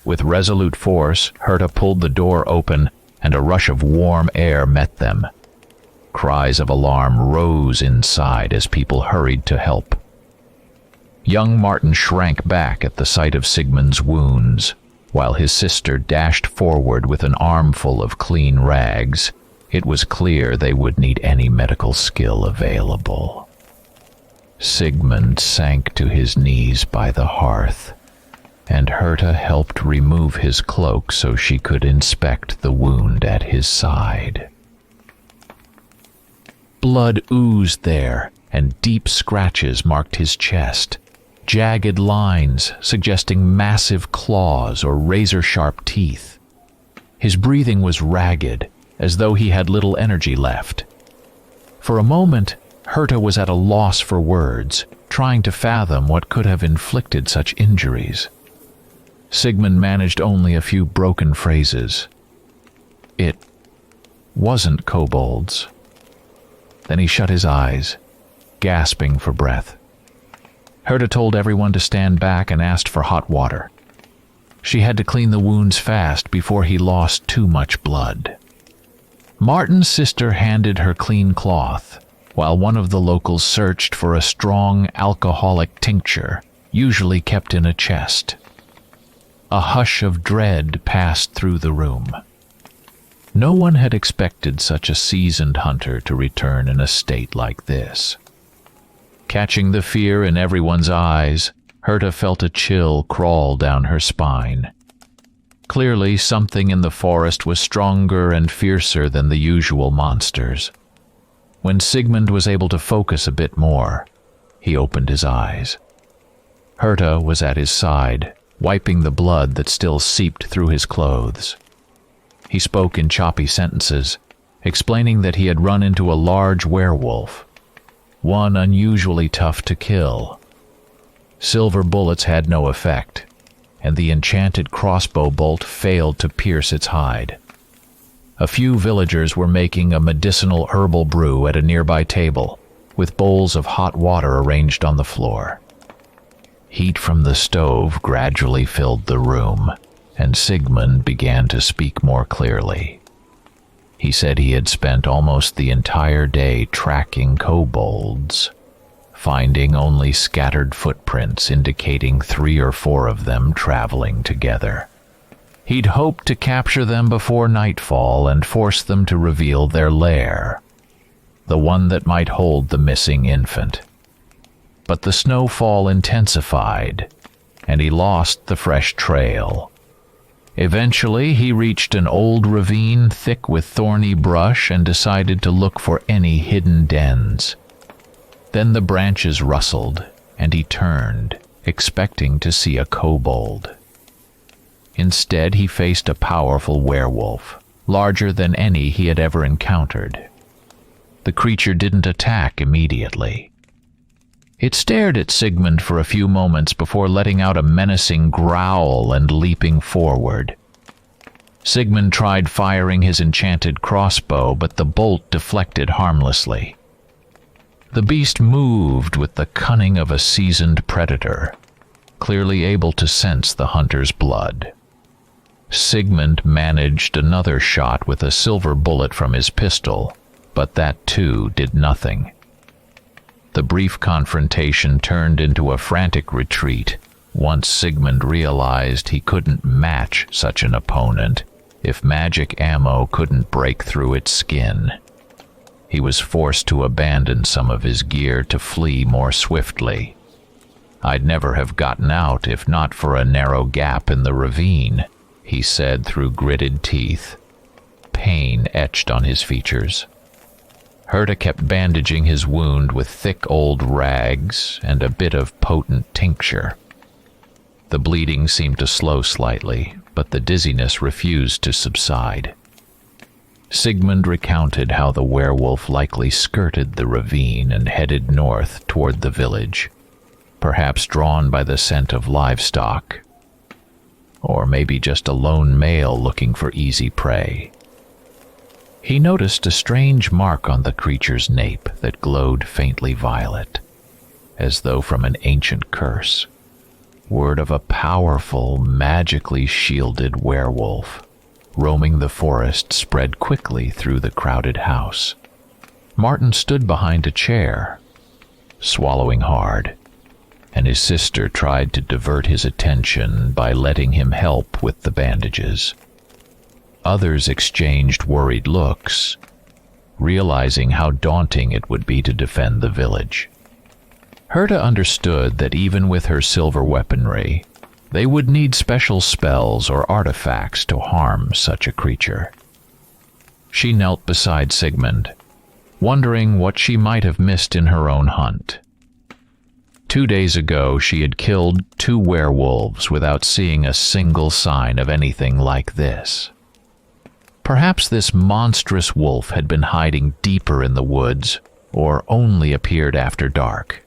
With resolute force, Herta pulled the door open and a rush of warm air met them. Cries of alarm rose inside as people hurried to help. Young Martin shrank back at the sight of Sigmund's wounds, while his sister dashed forward with an armful of clean rags. It was clear they would need any medical skill available. Sigmund sank to his knees by the hearth, and Herta helped remove his cloak so she could inspect the wound at his side. Blood oozed there, and deep scratches marked his chest, jagged lines suggesting massive claws or razor-sharp teeth. His breathing was ragged, as though he had little energy left. For a moment, Herta was at a loss for words, trying to fathom what could have inflicted such injuries. Sigmund managed only a few broken phrases. It wasn't kobolds. Then he shut his eyes, gasping for breath. Herta told everyone to stand back and asked for hot water. She had to clean the wounds fast before he lost too much blood. Martin's sister handed her clean cloth, while one of the locals searched for a strong alcoholic tincture, usually kept in a chest. A hush of dread passed through the room. No one had expected such a seasoned hunter to return in a state like this. Catching the fear in everyone's eyes, Herta felt a chill crawl down her spine. Clearly, something in the forest was stronger and fiercer than the usual monsters. When Sigmund was able to focus a bit more, he opened his eyes. Herta was at his side, wiping the blood that still seeped through his clothes. He spoke in choppy sentences, explaining that he had run into a large werewolf, one unusually tough to kill. Silver bullets had no effect, and the enchanted crossbow bolt failed to pierce its hide. A few villagers were making a medicinal herbal brew at a nearby table, with bowls of hot water arranged on the floor. Heat from the stove gradually filled the room, and Sigmund began to speak more clearly. He said he had spent almost the entire day tracking kobolds, finding only scattered footprints indicating 3 or 4 of them traveling together. He'd hoped to capture them before nightfall and force them to reveal their lair, the one that might hold the missing infant. But the snowfall intensified, and he lost the fresh trail. Eventually, he reached an old ravine thick with thorny brush and decided to look for any hidden dens. Then the branches rustled, and he turned, expecting to see a kobold. Instead, he faced a powerful werewolf, larger than any he had ever encountered. The creature didn't attack immediately. It stared at Sigmund for a few moments before letting out a menacing growl and leaping forward. Sigmund tried firing his enchanted crossbow, but the bolt deflected harmlessly. The beast moved with the cunning of a seasoned predator, clearly able to sense the hunter's blood. Sigmund managed another shot with a silver bullet from his pistol, but that too did nothing. The brief confrontation turned into a frantic retreat once Sigmund realized he couldn't match such an opponent if magic ammo couldn't break through its skin. He was forced to abandon some of his gear to flee more swiftly. "I'd never have gotten out if not for a narrow gap in the ravine," he said through gritted teeth. Pain etched on his features. Herta kept bandaging his wound with thick old rags and a bit of potent tincture. The bleeding seemed to slow slightly, but the dizziness refused to subside. Sigmund recounted how the werewolf likely skirted the ravine and headed north toward the village, perhaps drawn by the scent of livestock, or maybe just a lone male looking for easy prey. He noticed a strange mark on the creature's nape that glowed faintly violet, as though from an ancient curse, word of a powerful, magically shielded werewolf, roaming the forest spread quickly through the crowded house. Martin stood behind a chair, swallowing hard, and his sister tried to divert his attention by letting him help with the bandages. Others exchanged worried looks, realizing how daunting it would be to defend the village. Herta understood that even with her silver weaponry, they would need special spells or artifacts to harm such a creature. She knelt beside Sigmund, wondering what she might have missed in her own hunt. 2 days ago, she had killed 2 werewolves without seeing a single sign of anything like this. Perhaps this monstrous wolf had been hiding deeper in the woods, or only appeared after dark.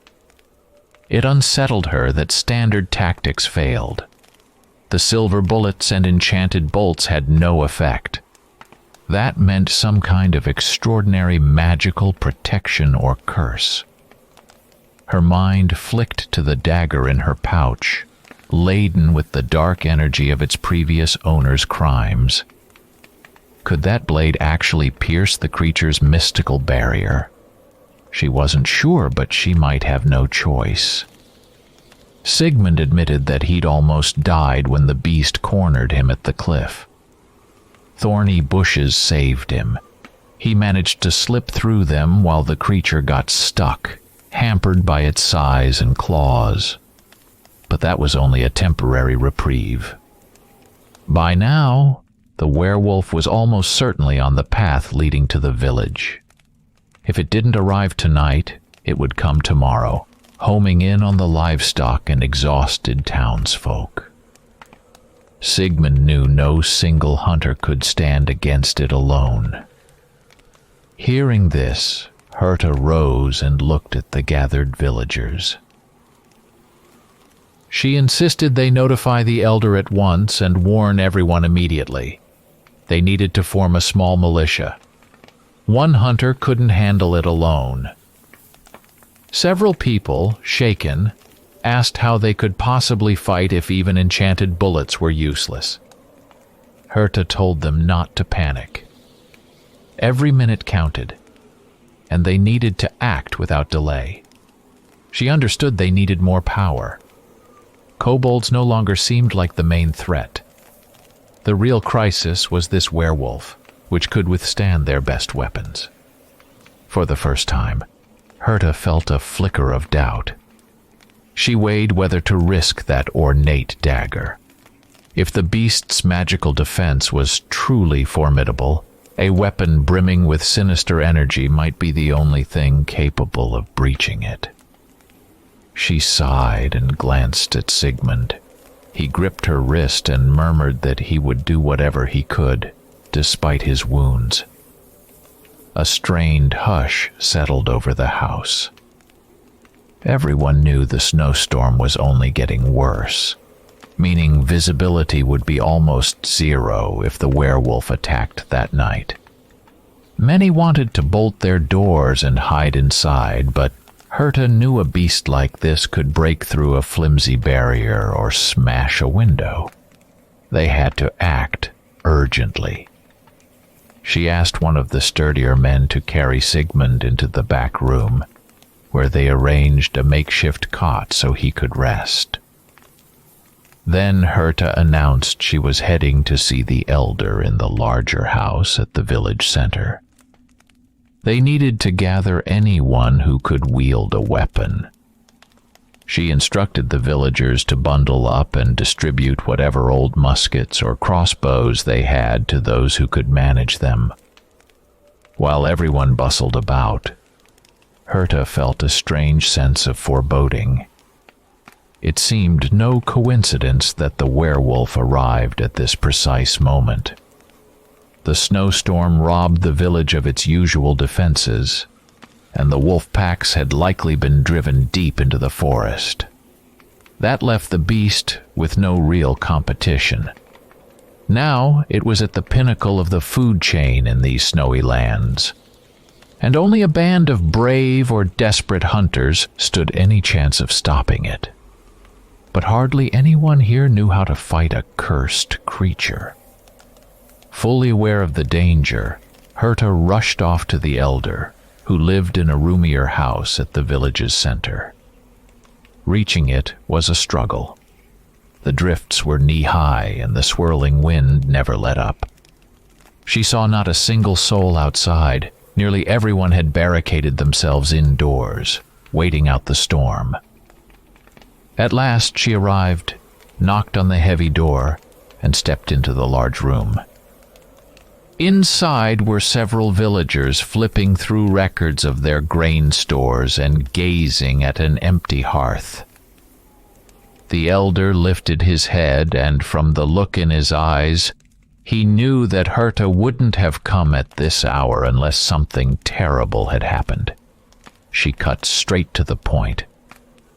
It unsettled her that standard tactics failed. The silver bullets and enchanted bolts had no effect. That meant some kind of extraordinary magical protection or curse. Her mind flicked to the dagger in her pouch, laden with the dark energy of its previous owner's crimes. Could that blade actually pierce the creature's mystical barrier? She wasn't sure, but she might have no choice. Sigmund admitted that he'd almost died when the beast cornered him at the cliff. Thorny bushes saved him. He managed to slip through them while the creature got stuck, hampered by its size and claws. But that was only a temporary reprieve. By now, the werewolf was almost certainly on the path leading to the village. If it didn't arrive tonight, it would come tomorrow, homing in on the livestock and exhausted townsfolk. Sigmund knew no single hunter could stand against it alone. Hearing this, Herta rose and looked at the gathered villagers. She insisted they notify the elder at once and warn everyone immediately. They needed to form a small militia. One hunter couldn't handle it alone. Several people, shaken, asked how they could possibly fight if even enchanted bullets were useless. Herta told them not to panic. Every minute counted, and they needed to act without delay. She understood they needed more power. Kobolds no longer seemed like the main threat. The real crisis was this werewolf, which could withstand their best weapons. For the first time, Herta felt a flicker of doubt. She weighed whether to risk that ornate dagger. If the beast's magical defense was truly formidable, a weapon brimming with sinister energy might be the only thing capable of breaching it. She sighed and glanced at Sigmund. He gripped her wrist and murmured that he would do whatever he could, despite his wounds. A strained hush settled over the house. Everyone knew the snowstorm was only getting worse, meaning visibility would be almost zero if the werewolf attacked that night. Many wanted to bolt their doors and hide inside, but Herta knew a beast like this could break through a flimsy barrier or smash a window. They had to act urgently. She asked one of the sturdier men to carry Sigmund into the back room, where they arranged a makeshift cot so he could rest. Then Herta announced she was heading to see the elder in the larger house at the village center. They needed to gather anyone who could wield a weapon. She instructed the villagers to bundle up and distribute whatever old muskets or crossbows they had to those who could manage them. While everyone bustled about, Herta felt a strange sense of foreboding. It seemed no coincidence that the werewolf arrived at this precise moment. The snowstorm robbed the village of its usual defenses, and the wolf packs had likely been driven deep into the forest. That left the beast with no real competition. Now it was at the pinnacle of the food chain in these snowy lands, and only a band of brave or desperate hunters stood any chance of stopping it. But hardly anyone here knew how to fight a cursed creature. Fully aware of the danger, Herta rushed off to the elder, who lived in a roomier house at the village's center. Reaching it was a struggle. The drifts were knee-high and the swirling wind never let up. She saw not a single soul outside. Nearly everyone had barricaded themselves indoors, waiting out the storm. At last she arrived, knocked on the heavy door, and stepped into the large room. Inside were several villagers flipping through records of their grain stores and gazing at an empty hearth. The elder lifted his head, and from the look in his eyes, he knew that Herta wouldn't have come at this hour unless something terrible had happened. She cut straight to the point.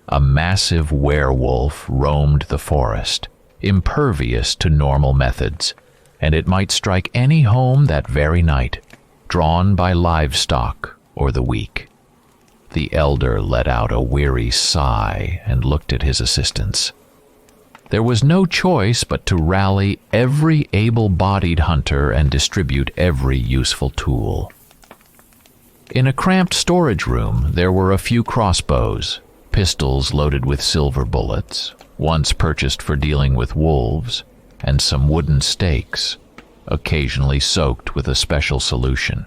A massive werewolf roamed the forest, impervious to normal methods, and it might strike any home that very night, drawn by livestock or the weak. The elder let out a weary sigh and looked at his assistants. There was no choice but to rally every able-bodied hunter and distribute every useful tool. In a cramped storage room, there were a few crossbows, pistols loaded with silver bullets, once purchased for dealing with wolves, and some wooden stakes, occasionally soaked with a special solution.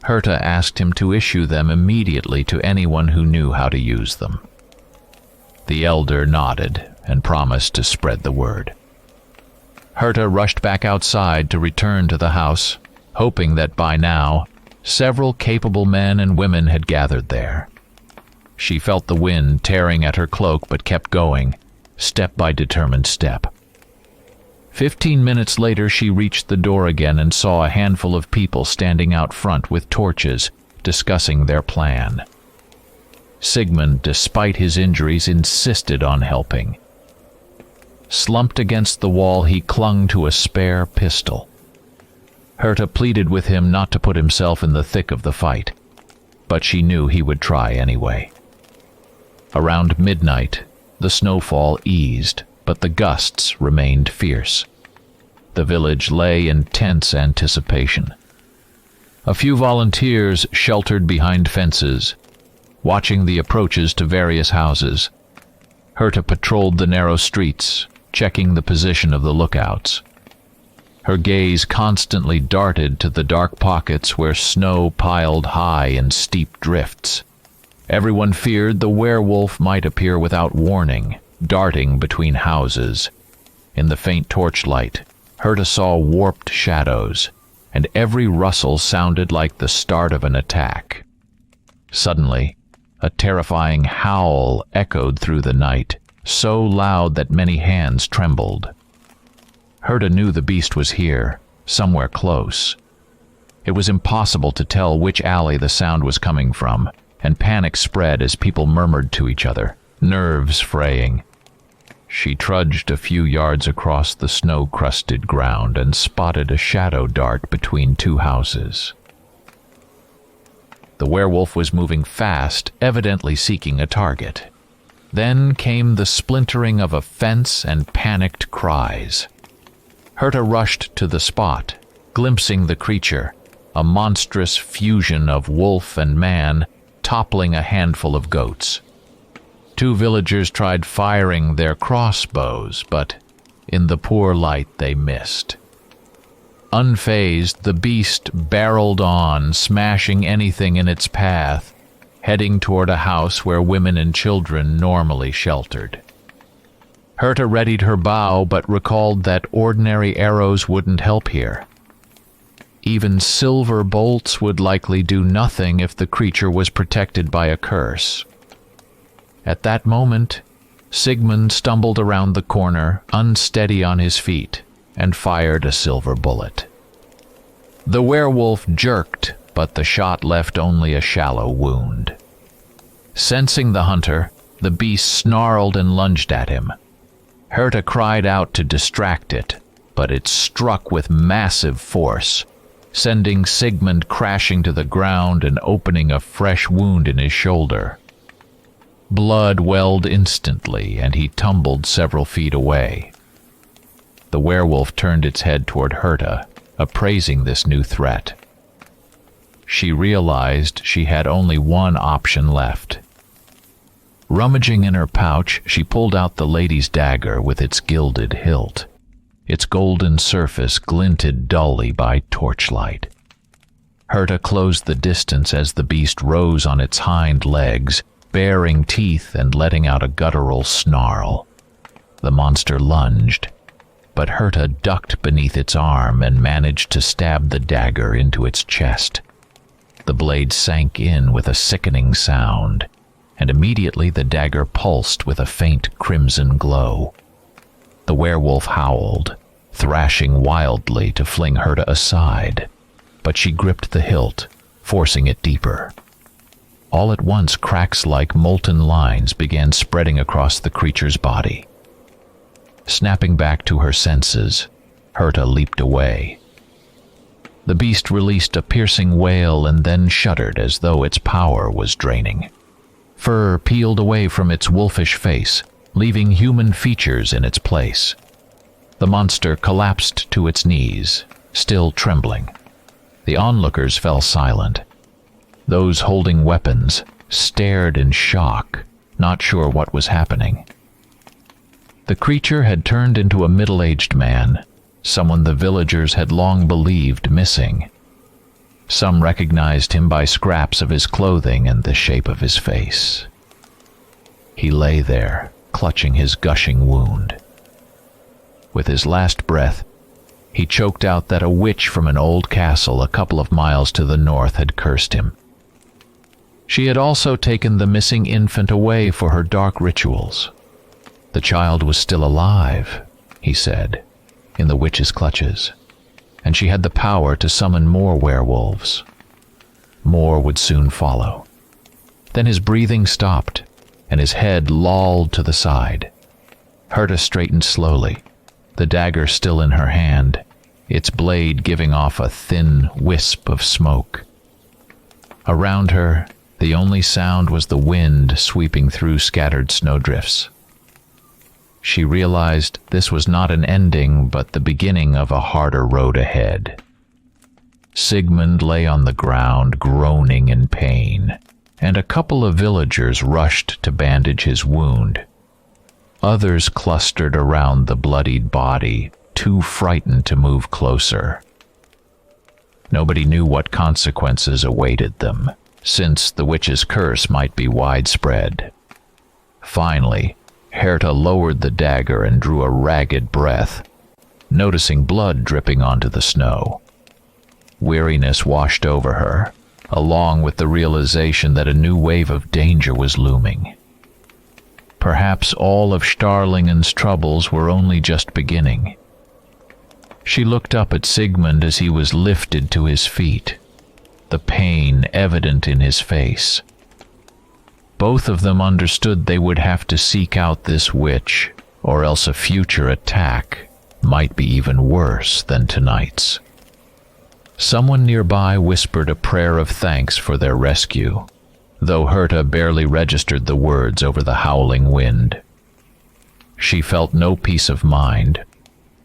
Herta asked him to issue them immediately to anyone who knew how to use them. The elder nodded and promised to spread the word. Herta rushed back outside to return to the house, hoping that by now several capable men and women had gathered there. She felt the wind tearing at her cloak but kept going, step by determined step. 15 minutes later she reached the door again and saw a handful of people standing out front with torches, discussing their plan. Sigmund, despite his injuries, insisted on helping. Slumped against the wall, he clung to a spare pistol. Herta pleaded with him not to put himself in the thick of the fight, but she knew he would try anyway. Around midnight, the snowfall eased, but the gusts remained fierce. The village lay in tense anticipation. A few volunteers sheltered behind fences, watching the approaches to various houses. Herta patrolled the narrow streets, checking the position of the lookouts. Her gaze constantly darted to the dark pockets where snow piled high in steep drifts. Everyone feared the werewolf might appear without warning, darting between houses. In the faint torchlight, Herta saw warped shadows, and every rustle sounded like the start of an attack. Suddenly, a terrifying howl echoed through the night, so loud that many hands trembled. Herta knew the beast was here, somewhere close. It was impossible to tell which alley the sound was coming from, and panic spread as people murmured to each other, nerves fraying. She trudged a few yards across the snow-crusted ground and spotted a shadow dart between two houses. The werewolf was moving fast, evidently seeking a target. Then came the splintering of a fence and panicked cries. Herta rushed to the spot, glimpsing the creature, a monstrous fusion of wolf and man, toppling a handful of goats. Two villagers tried firing their crossbows, but in the poor light they missed. Unfazed, the beast barreled on, smashing anything in its path, heading toward a house where women and children normally sheltered. Herta readied her bow, but recalled that ordinary arrows wouldn't help here. Even silver bolts would likely do nothing if the creature was protected by a curse. At that moment, Sigmund stumbled around the corner, unsteady on his feet, and fired a silver bullet. The werewolf jerked, but the shot left only a shallow wound. Sensing the hunter, the beast snarled and lunged at him. Herta cried out to distract it, but it struck with massive force, sending Sigmund crashing to the ground and opening a fresh wound in his shoulder. Blood welled instantly, and he tumbled several feet away. The werewolf turned its head toward Herta, appraising this new threat. She realized she had only one option left. Rummaging in her pouch, she pulled out the lady's dagger with its gilded hilt. Its golden surface glinted dully by torchlight. Herta closed the distance as the beast rose on its hind legs, baring teeth and letting out a guttural snarl. The monster lunged, but Herta ducked beneath its arm and managed to stab the dagger into its chest. The blade sank in with a sickening sound, and immediately the dagger pulsed with a faint crimson glow. The werewolf howled, thrashing wildly to fling Herta aside, but she gripped the hilt, forcing it deeper. All at once, cracks like molten lines began spreading across the creature's body. Snapping back to her senses, Herta leaped away. The beast released a piercing wail and then shuddered as though its power was draining. Fur peeled away from its wolfish face, leaving human features in its place. The monster collapsed to its knees, still trembling. The onlookers fell silent. Those holding weapons stared in shock, not sure what was happening. The creature had turned into a middle-aged man, someone the villagers had long believed missing. Some recognized him by scraps of his clothing and the shape of his face. He lay there, clutching his gushing wound. With his last breath, he choked out that a witch from an old castle a couple of miles to the north had cursed him. She had also taken the missing infant away for her dark rituals. The child was still alive, he said, in the witch's clutches, and she had the power to summon more werewolves. More would soon follow. Then his breathing stopped, and his head lolled to the side. Herta straightened slowly, the dagger still in her hand, its blade giving off a thin wisp of smoke. Around her, the only sound was the wind sweeping through scattered snowdrifts. She realized this was not an ending, but the beginning of a harder road ahead. Sigmund lay on the ground, groaning in pain, and a couple of villagers rushed to bandage his wound. Others clustered around the bloodied body, too frightened to move closer. Nobody knew what consequences awaited them, since the witch's curse might be widespread. Finally, Herta lowered the dagger and drew a ragged breath, noticing blood dripping onto the snow. Weariness washed over her, along with the realization that a new wave of danger was looming. Perhaps all of Starlingen's troubles were only just beginning. She looked up at Sigmund as he was lifted to his feet, the pain evident in his face. Both of them understood they would have to seek out this witch, or else a future attack might be even worse than tonight's. Someone nearby whispered a prayer of thanks for their rescue, though Herta barely registered the words over the howling wind. She felt no peace of mind,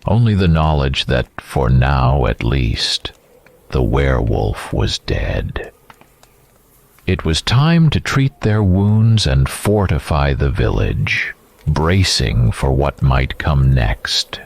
only the knowledge that, for now at least, the werewolf was dead. It was time to treat their wounds and fortify the village, bracing for what might come next.